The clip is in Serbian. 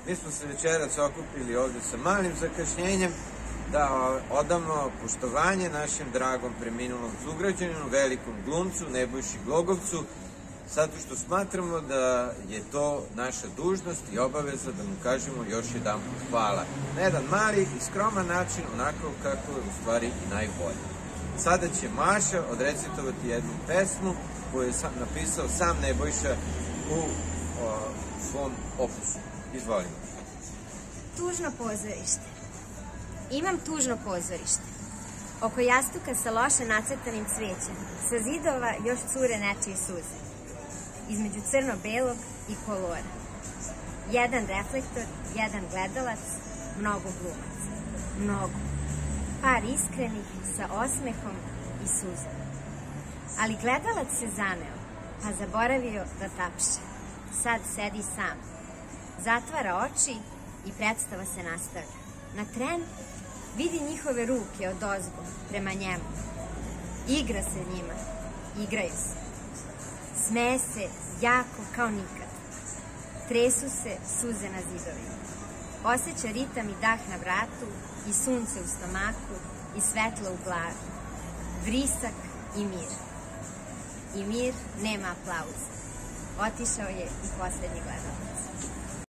Mi smo se večerac okupili ovde sa malim zakašnjenjem da odamo poštovanje našem dragom preminulom sugrađaninu, velikom glumcu Nebojši Glogovcu, zato što smatramo da je to naša dužnost i obaveza da mu kažemo još jedan put hvala. Na jedan mali i skroman način, onako kako je u stvari i najbolje. Sada će Maša odrecitovati jednu pesmu koju je napisao sam Nebojša u svom opusu. Izvolimo. Tužno pozorište. Imam tužno pozorište. Oko jastuka sa loše nacrtanim cvećem, sa zidova još cure nečije suze. Između crno-belog i kolora. Jedan reflektor, jedan gledalac, mnogo glumaca. Mnogo. Par iskrenih sa osmehom i suzom. Ali gledalac se zaneo, pa zaboravio da tapše. Sad sedi sam. Zatvara oči i predstava se nastavlja. Na tren vidi njihove ruke odozgo prema njemu. Igra se njima. Igraju se. Smeje se jako kao nikad. Tresu se suze na zidovima. Osjeća ritam i dah na vratu i sunce u stomaku i svetlo u glavi. Vrisak i mir. I mir nema aplauza. Otišao je i poslednji gledalac.